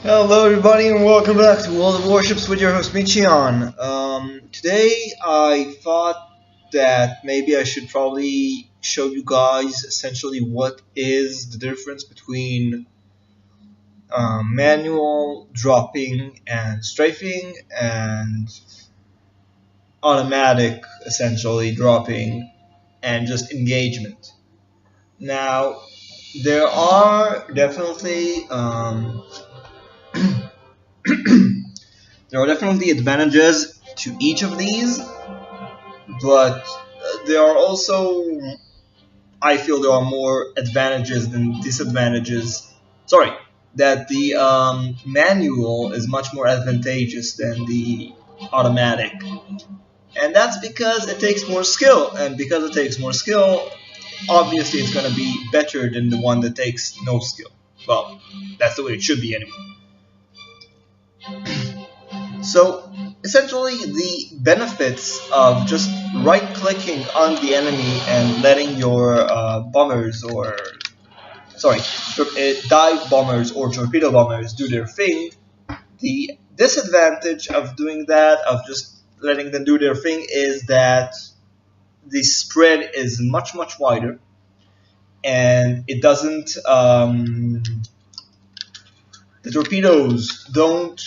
Hello everybody and welcome back to World of Warships with your host Michion. Today I thought that maybe I should probably show you guys essentially what is the difference between manual dropping and strafing and automatic essentially dropping and just engagement. Now there are definitely there are definitely advantages to each of these, but there are also, I feel, there are more advantages than disadvantages. Sorry, that the manual is much more advantageous than the automatic, and that's because it takes more skill. And because it takes more skill, obviously it's going to be better than the one that takes no skill. Well, that's the way it should be anyway. So essentially the benefits of just right clicking on the enemy and letting your bombers or dive bombers or torpedo bombers do their thing. The disadvantage of doing that, of just letting them do their thing, is that the spread is much wider and it doesn't the torpedoes don't.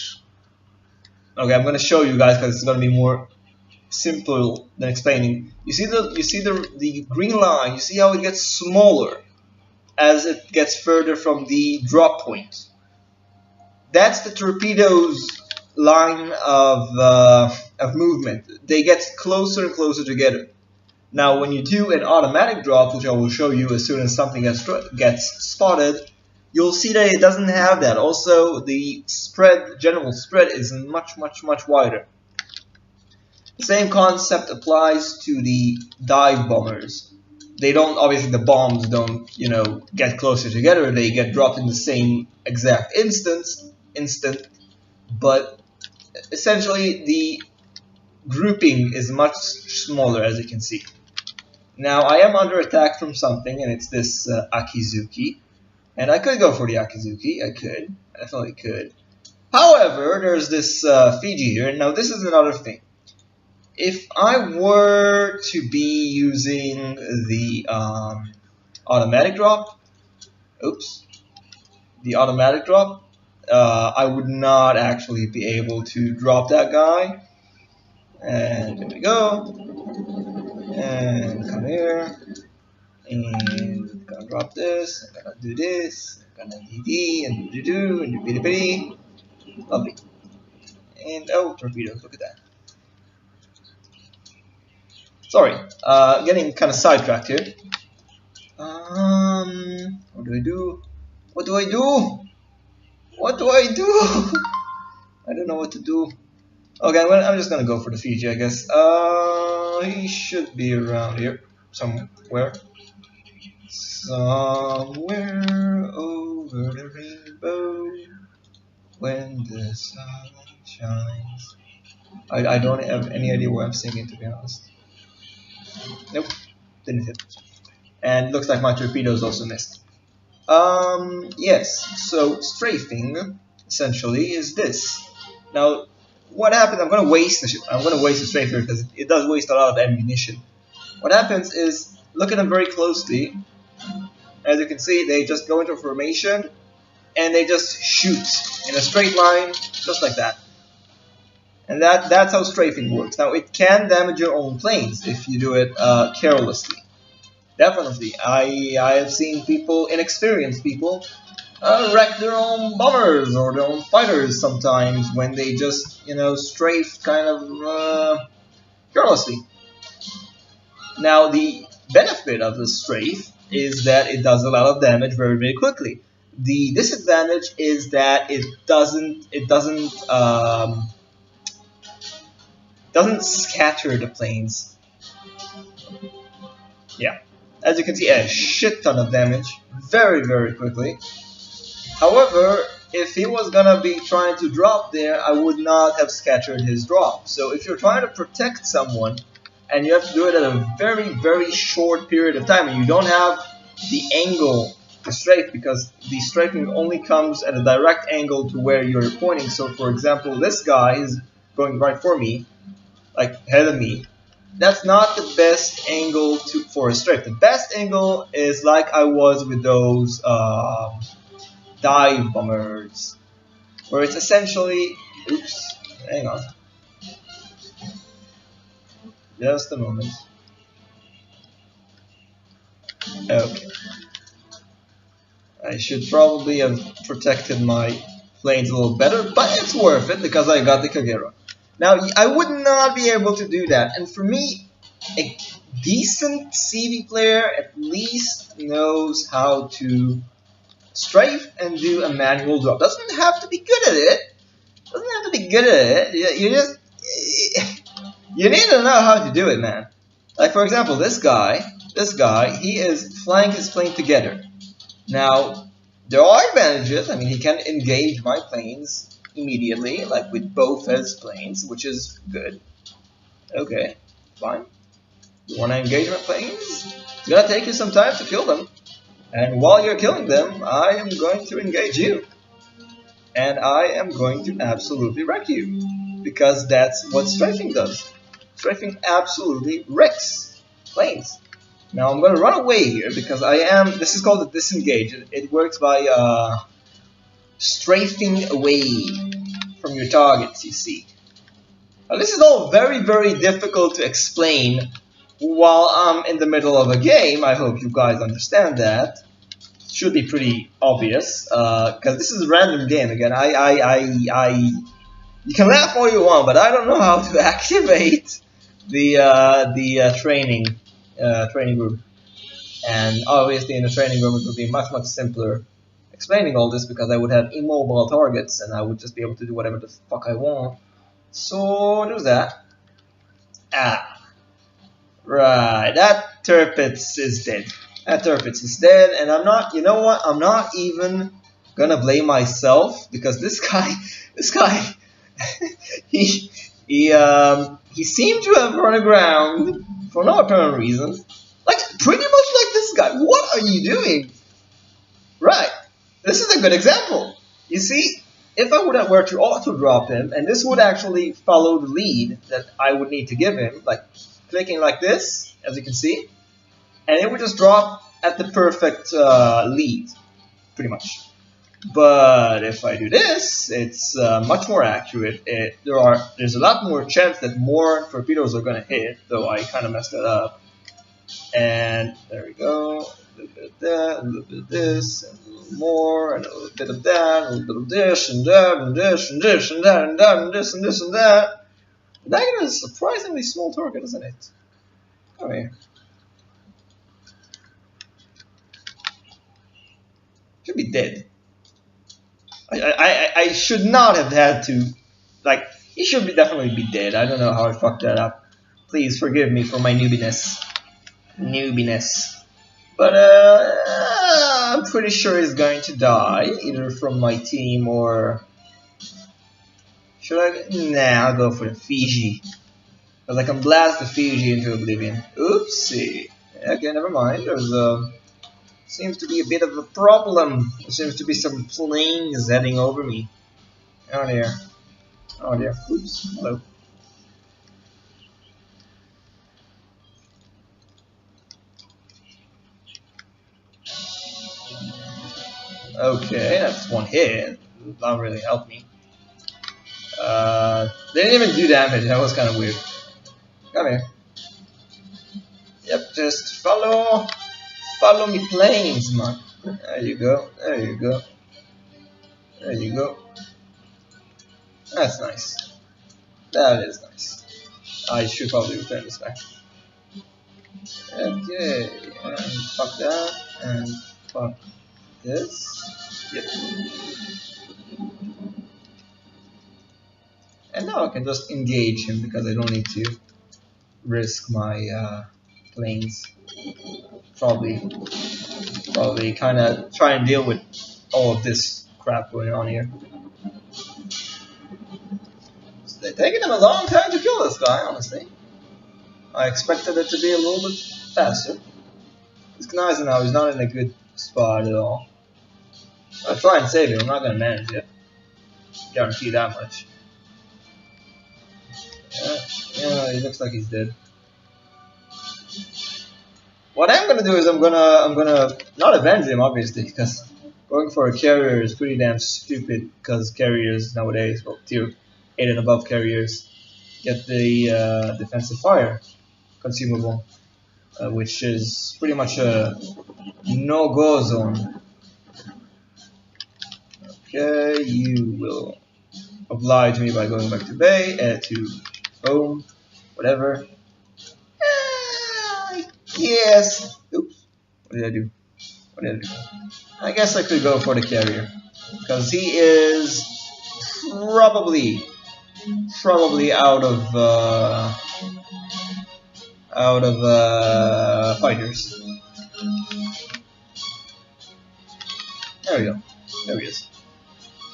Okay, I'm going to show you guys because it's going to be more simple than explaining. You see the green line. You see how it gets smaller as it gets further from the drop point. That's the torpedo's line of movement. They get closer and closer together. Now, when you do an automatic drop, which I will show you as soon as something gets spotted, you'll see that it doesn't have that. Also, the general spread is much wider. The same concept applies to the dive bombers. They don't, obviously the bombs don't, get closer together. They get dropped in the same exact instant, but essentially the grouping is much smaller, as you can see. Now I am under attack from something, and it's this Akizuki. And I could go for the Akizuki. I definitely could. However, there's this Fiji here. Now this is another thing. If I were to be using the automatic drop, I would not actually be able to drop that guy. And there we go. And come here. And gonna drop this. I'm gonna do this. I'm gonna DD and do and do bitty. Lovely. And oh, torpedoes! Look at that. Sorry, getting kind of sidetracked here. What do I do? What do I do? What do I do? I don't know what to do. Okay, well, I'm just gonna go for the Fiji, I guess. He should be around here somewhere. Somewhere over the rainbow, when the sun shines. I don't have any idea what I'm singing, to be honest. Nope, didn't hit. And looks like my torpedoes also missed. Yes, so strafing essentially is this. Now, what happens? I'm gonna waste the strafer because it does waste a lot of ammunition. What happens is, look at them very closely. As you can see, they just go into formation and they just shoot in a straight line, just like that. And that's how strafing works. Now, it can damage your own planes if you do it carelessly. Definitely. I have seen people, inexperienced people, wreck their own bombers or their own fighters sometimes when they just, strafe kind of carelessly. Now, the benefit of the strafe is that it does a lot of damage very quickly. The disadvantage is that it doesn't scatter the planes. Yeah, as you can see, a shit ton of damage very quickly. However, if he was gonna be trying to drop there, I would not have scattered his drop. So if you're trying to protect someone and you have to do it at a very short period of time and you don't have the angle to strafe, because the strafing only comes at a direct angle to where you're pointing. So for example, this guy is going right for me, like ahead of me. That's not the best angle for a strafe. The best angle is like I was with those dive bombers, where it's essentially, oops, hang on, just a moment. Okay, I should probably have protected my planes a little better, but it's worth it because I got the Kagero. Now, I would not be able to do that, and for me, a decent CV player at least knows how to strafe and do a manual drop. Doesn't have to be good at it. Doesn't have to be good at it. You just you need to know how to do it, man. Like for example, this guy, he is flying his plane together. Now, there are advantages. I mean, he can engage my planes immediately, like with both his planes, which is good. Okay, fine. You want to engage my planes? It's gonna take you some time to kill them. And while you're killing them, I am going to engage you. And I am going to absolutely wreck you. Because that's what strafing does. Strafing absolutely wrecks planes. Now I'm going to run away here because this is called a disengage. It works by strafing away from your targets, you see. Now this is all very, very difficult to explain while I'm in the middle of a game. I hope you guys understand that. It should be pretty obvious, because this is a random game again. You can laugh all you want, but I don't know how to activate the training group. And obviously in the training room it would be much simpler explaining all this, because I would have immobile targets and I would just be able to do whatever the fuck I want. So there's that. Right, that Tirpitz is dead. That Tirpitz is dead, and I'm not, you know what, I'm not even gonna blame myself, because this guy, he seemed to have run aground for no apparent reason. Like, pretty much like this guy. What are you doing? Right, this is a good example. You see, if I were to auto-drop him, and this would actually follow the lead that I would need to give him, like clicking like this, as you can see, and it would just drop at the perfect lead, pretty much. But if I do this, it's much more accurate. There's a lot more chance that more torpedoes are going to hit, though I kind of messed that up. And there we go. A little bit of that, a little bit of this, and a little more, and a little bit of that, and a little bit of this, and that, and this, and this, and that, and that, and this, and this, and that. That is a surprisingly small target, isn't it? Come here. Should be dead. I should not have had to, like, he should definitely be dead. I don't know how I fucked that up. Please forgive me for my noobiness. But I'm pretty sure he's going to die, either from my team or... Should I? Nah, I'll go for the Fiji. Because I can blast the Fiji into oblivion. Oopsie. Okay, never mind. There's seems to be a bit of a problem. There seems to be some planes heading over me. Oh dear. Oh dear. Oops. Hello. Okay, that's one hit. That really helped me. They didn't even do damage. That was kind of weird. Come here. Yep, just follow me planes, man. There you go. There you go. There you go. That's nice. That is nice. I should probably return this back. Okay, and fuck that, and fuck this. Yep. And now I can just engage him because I don't need to risk my planes. Probably kind of try and deal with all of this crap going on here. It's taking him a long time to kill this guy, honestly. I expected it to be a little bit faster. This Gneisenau is not in a good spot at all. I'll try and save him. I'm not gonna manage it. Guarantee that much. Yeah, it looks like he's dead. What I'm gonna do is I'm gonna not avenge him, obviously, because going for a carrier is pretty damn stupid. Because carriers nowadays, well, tier 8 and above carriers, get the defensive fire consumable, which is pretty much a no-go zone. Okay, you will oblige me by going back to bay, to home, whatever. Yes. Oops. What did I do? What did I do? I guess I could go for the carrier, because he is probably out of fighters. There we go. There he is.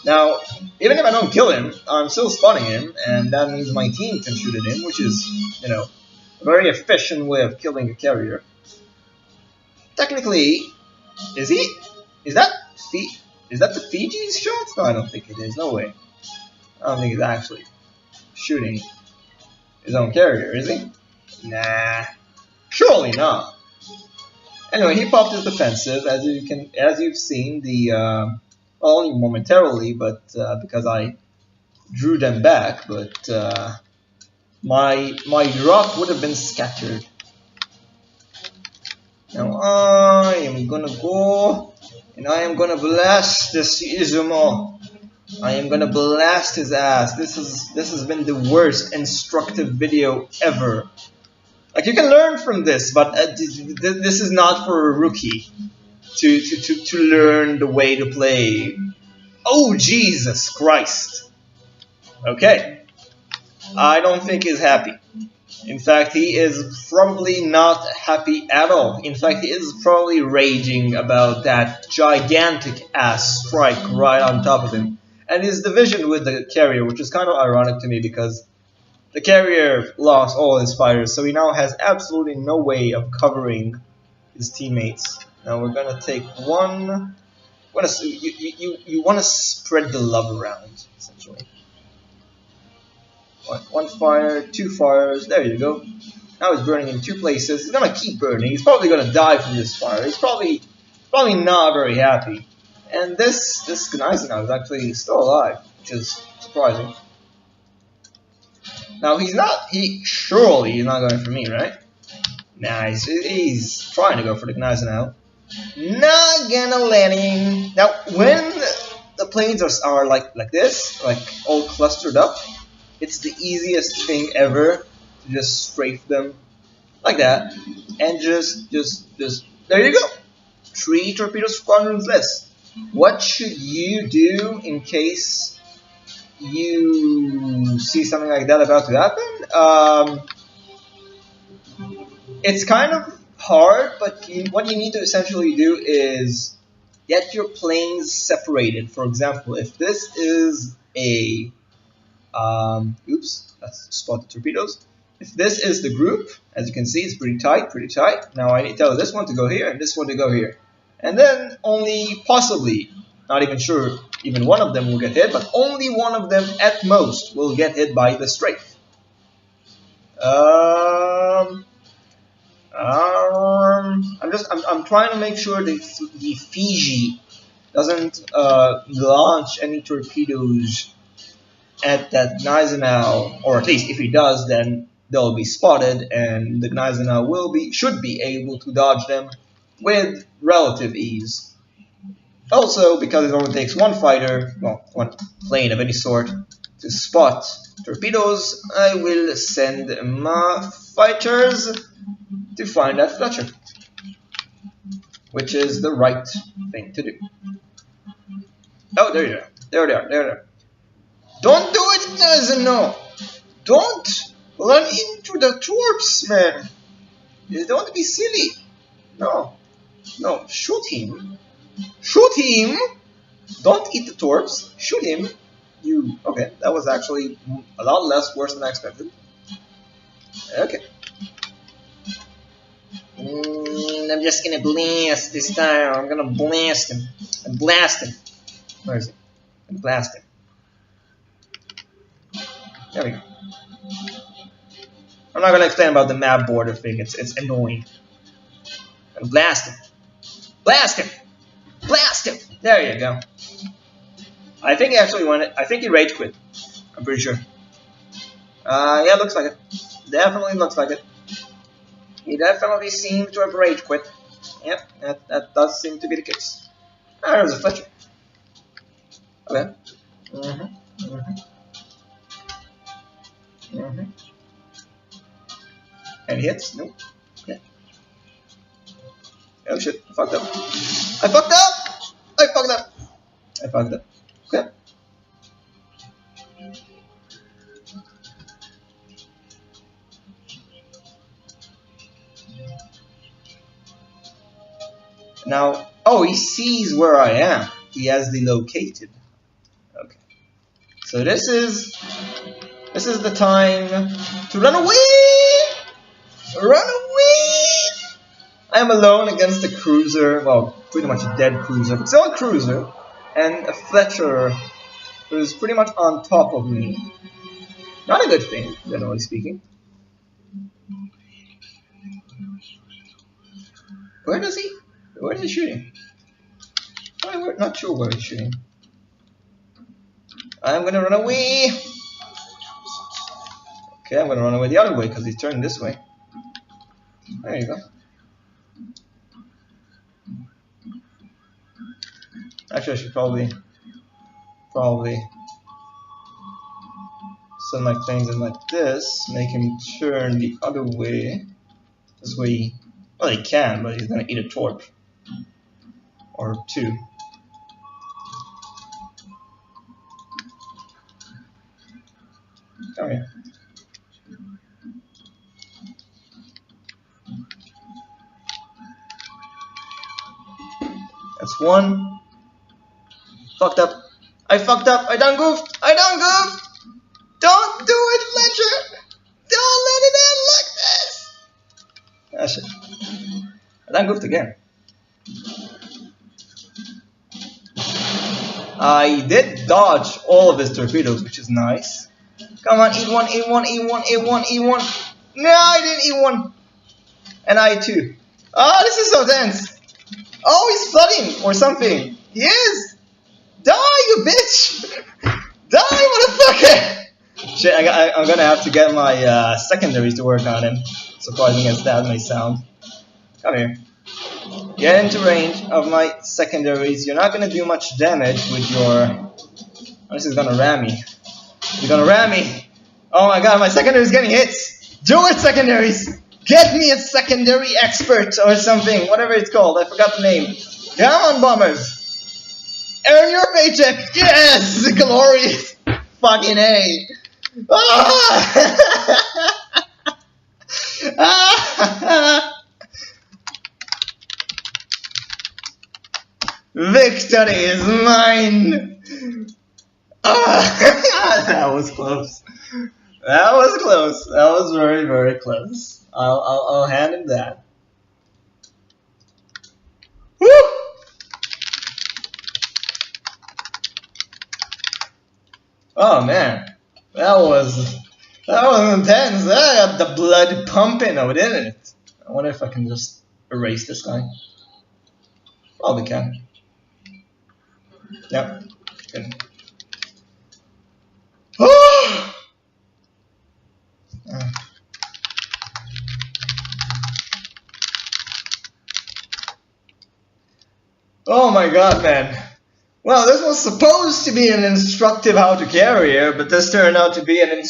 Now, even if I don't kill him, I'm still spawning him, and that means my team can shoot at him, which is, you know, a very efficient way of killing a carrier. Technically, is he? Is that the Fiji's shot? No, I don't think it is. No way. I don't think he's actually shooting his own carrier, is he? Nah, surely not. Anyway, he popped his defensive, as you've seen. The well, only momentarily, but because I drew them back, but my drop would have been scattered. Now I am gonna go and I am gonna blast this Izumo. I am gonna blast his ass. This has been the worst instructive video ever. Like, you can learn from this, but this is not for a rookie to learn the way to play. Oh, Jesus Christ. Okay. I don't think he's happy. In fact, he is probably not happy at all. In fact, he is probably raging about that gigantic ass strike right on top of him. And his division with the carrier, which is kind of ironic to me because the carrier lost all his fighters, so he now has absolutely no way of covering his teammates. Now we're gonna take one. You want to spread the love around, essentially. One fire, two fires. There you go. Now he's burning in two places. He's gonna keep burning. He's probably gonna die from this fire. He's probably not very happy. And this Gneisenau now is actually still alive, which is surprising. Now surely he's not going for me, right? Nah, he's trying to go for the Gneisenau. Not gonna let him. Now, when the planes are like this, like all clustered up, it's the easiest thing ever to just strafe them like that, and just there you go. 3 torpedo squadrons less. What should you do in case you see something like that about to happen? It's kind of hard, but what you need to essentially do is get your planes separated. For example, if this is a oops, let's spot the torpedoes. If this is the group, as you can see, it's pretty tight. Now I need to tell this one to go here and this one to go here. And then only possibly, not even sure, even one of them will get hit, but only one of them at most will get hit by the strafe. I'm trying to make sure that the Fiji doesn't launch any torpedoes at that Gneisenau, or at least if he does, then they'll be spotted, and the Gneisenau should be able to dodge them with relative ease. Also, because it only takes one fighter, well, one plane of any sort, to spot torpedoes, I will send my fighters to find that Fletcher, which is the right thing to do. Oh, there you are. There they are. Don't do it, Gneisenau! Don't run into the torps, man! You don't be silly. No, shoot him. Shoot him! Don't eat the torps. Shoot him. Okay, that was actually a lot less worse than I expected. Okay. I'm just gonna blast this time. I'm gonna blast him. And blast him. Where is he? And blast him. There we go. I'm not gonna explain about the map border thing. It's annoying. And blast him. Blast him. Blast him. There you go. I think he actually won it. I think he rage quit. I'm pretty sure. Yeah, looks like it. Definitely looks like it. He definitely seemed to have rage quit. Yep, that does seem to be the case. Ah, there's a Fletcher. Okay. And hits? Nope. Okay. Oh shit, I fucked up. I fucked up! I fucked up! I fucked up. Okay. Now, oh, he sees where I am. He has delocated. Okay. So this is the time to run away! Run away! I am alone against a cruiser, well, pretty much a dead cruiser, but still a cruiser, and a Fletcher who is pretty much on top of me. Not a good thing, generally speaking. Where is he shooting? I'm not sure where he's shooting. I'm gonna run away! Okay, I'm gonna run away the other way because he's turning this way. There you go. Actually, I should probably send my things in like this, make him turn the other way. This way, well, he can, but he's gonna eat a torp or two. Come here. That's one. Fucked up. I fucked up. I done goofed. I done goofed. Don't do it, Fletcher. Don't let it end like this. Ah, shit. I done goofed again. I did dodge all of his torpedoes, which is nice. Come on, eat one, eat one, eat one, eat one, eat one. No, I didn't eat one. And I too. Oh, this is so tense. Oh, he's flooding or something. He is. Die, you bitch! Die, motherfucker! Shit, I'm gonna have to get my secondaries to work on him. Surprising as that may sound. Come here. Get into range of my secondaries. You're not gonna do much damage with your... Oh, this is gonna ram me. You're gonna ram me! Oh my god, my secondary's getting hits! Do it, secondaries! Get me a secondary expert or something, whatever it's called. I forgot the name. Come on, bombers! Earn your paycheck! Yes! Glorious! Fucking A! Ah! Victory is mine! That was close. That was close. That was very, very close. I'll hand him that. Woo! Oh man, that was intense. That got the blood pumping out, didn't it? I wonder if I can just erase this guy. Probably can. Yep. Good. Oh my god, man. Well, this was supposed to be an instructive how to carrier, but this turned out to be an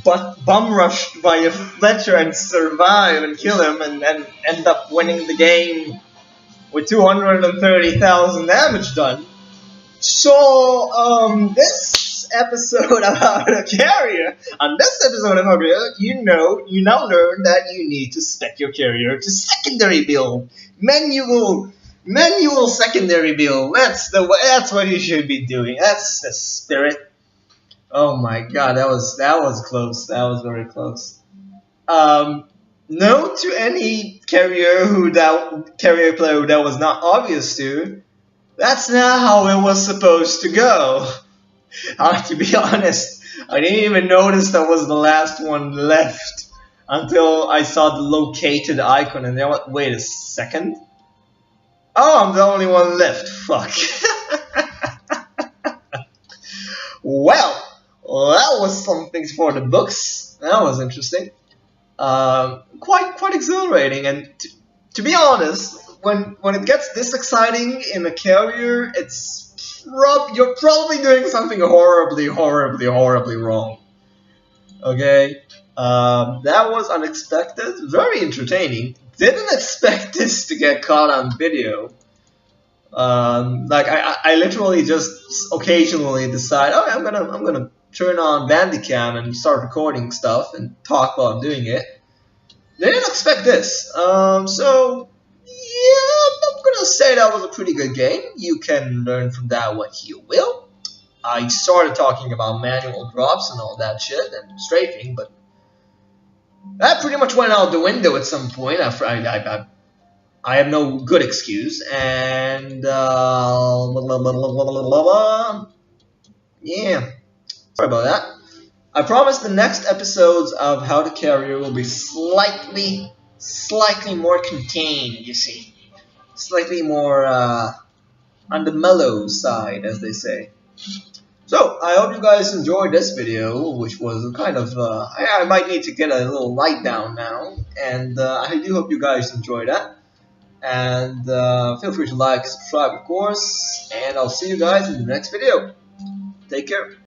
bum rushed by a Fletcher and survive and kill him and end up winning the game with 230,000 damage done. So, this episode of How to Carrier, on this episode of How to Carrier, you now learn that you need to spec your carrier to secondary build. Manual secondary build. That's what you should be doing. That's the spirit. Oh my god, that was close. That was very close. No to any carrier player who that was not obvious to. That's not how it was supposed to go. To be honest, I didn't even notice that was the last one left until I saw the located icon and then wait a second. Oh, I'm the only one left. Fuck. Well, that was something for the books. That was interesting. Quite exhilarating, and to be honest, when it gets this exciting in a carrier, you're probably doing something horribly wrong. Okay, that was unexpected, very entertaining. Didn't expect this to get caught on video. Like I literally just occasionally decide, oh, I'm gonna turn on Bandicam and start recording stuff and talk while I'm doing it. They didn't expect this. So yeah, I'm gonna say that was a pretty good game. You can learn from that what you will. I started talking about manual drops and all that shit and strafing, but that pretty much went out the window at some point. I have no good excuse, and yeah, sorry about that. I promise the next episodes of How to Carrier will be slightly more contained, you see. Slightly more on the mellow side, as they say. So, I hope you guys enjoyed this video, which was kind of, I might need to get a little light down now, and I do hope you guys enjoyed that. And feel free to like, subscribe, of course, and I'll see you guys in the next video. Take care.